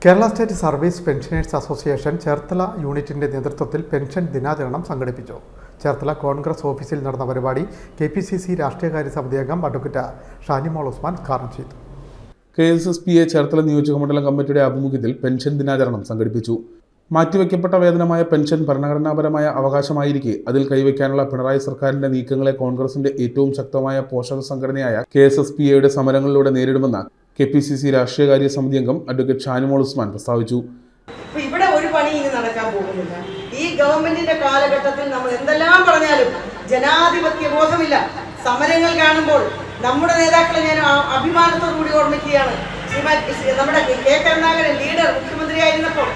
Kerala state service pensioners association Cherthala യൂണിറ്റിന്റെ നേതൃത്വത്തിൽ pension ദിനാചരണം സംഘടിപ്പിച്ചു. ചേർത്തല കോൺഗ്രസ് ഓഫീസിൽ നടന്ന പരിപാടി KPCC രാഷ്ട്രീയകാര്യ സമിതി അംഗം അഡ്വക്കേറ്റ് ഷാനിമോൾ ഉസ്മാൻ ഉദ്ഘാടനം ചെയ്തു. KSSPA ചേർത്തല നിയോജകമണ്ഡലം കമ്മിറ്റിയുടെ ആഭിമുഖ്യത്തിൽ പെൻഷൻ ദിനാചരണം സംഘടിപ്പിച്ചു. മാറ്റിവെക്കപ്പെട്ട വേതനമായ പെൻഷൻ ഭരണഘടനാപരമായ അവകാശമായിരിക്കെ അതിൽ കൈവയ്ക്കാനുള്ള പിണറായി സർക്കാരിന്റെ നീക്കങ്ങളെ കോൺഗ്രസിന്റെ ഏറ്റവും ശക്തമായ പോഷക സംഘടനയായ KSSPAയുടെ സമരങ്ങളിലൂടെ നേരിടുമെന്ന് KPCC രാഷ്ട്രീയകാര്യ സമിതി അംഗം അഡ്വക്കേറ്റ് ഷാനിമോൾ ഉസ്മാൻ പ്രസ്താവിച്ചു. ഇവിടെ ഒരു പണി ഇനി നടക്കാൻ പോകുന്നില്ല. ഈ ഗവൺമെന്റിന്റെ കാലഘട്ടത്തിൽ നമ്മൾ എന്തെല്ലാം പറഞ്ഞാലും ജനാധിപത്യ ബോധമില്ല. സമരങ്ങൾ കാണുമ്പോൾ നമ്മുടെ നേതാക്കളെ ഞാൻ അഭിമാനത്തോടുകൂടി ഓർമ്മിക്കുകയാണ്. നമ്മുടെ K. കരുണാകരൻ ലീഡർ മുഖ്യമന്ത്രിയായിരുന്നപ്പോൾ,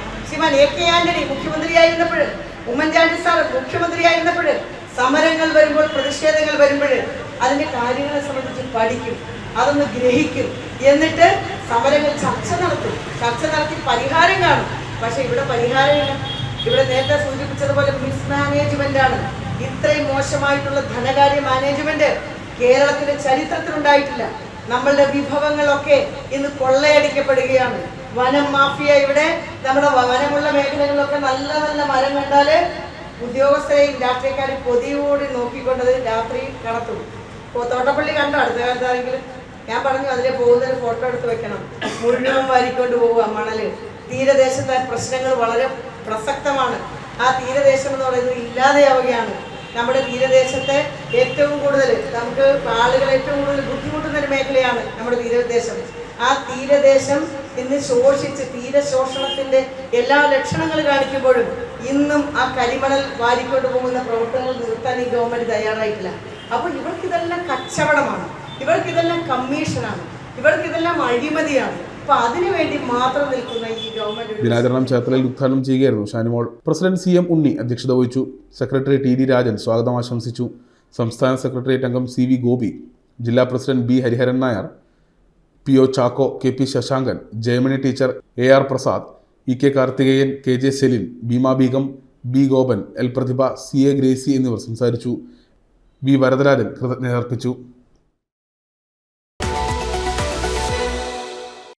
AK ആന്റണി മുഖ്യമന്ത്രിയായിരുന്നപ്പോൾ, ഉമ്മൻചാണ്ടി സാർ മുഖ്യമന്ത്രിയായിരുന്നപ്പോൾ സമരങ്ങൾ വരുമ്പോൾ, പ്രതിഷേധങ്ങൾ വരുമ്പോൾ അതിന്റെ കാര്യങ്ങളെ സംബന്ധിച്ച് പഠിക്കും, അതൊന്ന് ഗ്രഹിക്കും, എന്നിട്ട് സമരങ്ങൾ ചർച്ച നടത്തി പരിഹാരം കാണും. പക്ഷെ ഇവിടെ പരിഹാരമില്ല. ഇവിടെ നേരത്തെ സൂചിപ്പിച്ചതുപോലെ മിസ്മാനേജ്മെന്റ് ആണ്. ഇത്രയും മോശമായിട്ടുള്ള ധനകാര്യ മാനേജ്മെന്റ് കേരളത്തിന്റെ ചരിത്രത്തിലുണ്ടായിട്ടില്ല. നമ്മളുടെ വിഭവങ്ങളൊക്കെ ഇന്ന് കൊള്ളയടിക്കപ്പെടുകയാണ്. വനം മാഫിയ ഇവിടെ നമ്മുടെ വനമുള്ള മേഖലകളിലൊക്കെ നല്ല നല്ല മരം കണ്ടാല് ഉദ്യോഗസ്ഥരെയും രാഷ്ട്രീയക്കാരെയും കൊതിയോടെ നോക്കിക്കൊണ്ടത് രാത്രി കടത്തും. തോട്ടപ്പള്ളി കണ്ടോ? അടുത്ത കാലത്ത് ആരെങ്കിലും? ഞാൻ പറഞ്ഞു അതിലെ പോകുന്നൊരു ഫോട്ടോ എടുത്ത് വെക്കണം. മുഴുവൻ വാരിക്കൊണ്ട് പോവുക മണല്. തീരദേശത്തെ പ്രശ്നങ്ങൾ വളരെ പ്രസക്തമാണ്. ആ തീരദേശം എന്ന് പറയുന്നത് ഇല്ലാതെയാവുകയാണ്. നമ്മുടെ തീരദേശത്തെ ഏറ്റവും കൂടുതൽ നമുക്ക് ആളുകൾ ഏറ്റവും കൂടുതൽ ബുദ്ധിമുട്ടുന്ന ഒരു മേഖലയാണ് നമ്മുടെ തീരദേശം. ആ തീരദേശം ഇന്ന് ശോഷിച്ച് തീരശോഷണത്തിന്റെ എല്ലാ ലക്ഷണങ്ങൾ കാണിക്കുമ്പോഴും ഇന്നും ആ കരിമണൽ വാരിക്കൊണ്ട് പോകുന്ന പ്രവർത്തനങ്ങൾ നിർത്താൻ ഈ ഗവൺമെന്റ് തയ്യാറായിട്ടില്ല. അപ്പോൾ ഇവർക്കിതെല്ലാം കച്ചവടമാണ്, ഇവർക്കിതെല്ലാം കമ്മീഷനാണ്, ഇവർക്കിതെല്ലാം അഴിമതിയാണ്. അപ്പൊ അതിനുവേണ്ടി മാത്രം നിൽക്കുന്ന ഈ ഗവൺമെന്റ്. ദിനാചരണം ചേർത്തലയിൽ ഉദ്ഘാടനം ചെയ്യുകയായിരുന്നു ഷാനിമോൾ. പ്രസിഡന്റ് CM ഉണ്ണി അധ്യക്ഷത വഹിച്ചു. സെക്രട്ടറി TD രാജൻ സ്വാഗതം ആശംസിച്ചു. സംസ്ഥാന സെക്രട്ടേറിയറ്റ് അംഗം CV ഗോപി, ജില്ലാ president B Hariharan Nair, PO Chacko, KP Sasankan, Jayamani teacher, AR Prasad, EK Karthikeyan, KJ Celine, Bheema Beegum, B Gopan, L Prathibha, CA Gracy എന്നിവർ സംസാരിച്ചു. B വരദരാജൻ കൃതജ്ഞത അർപ്പിച്ചു.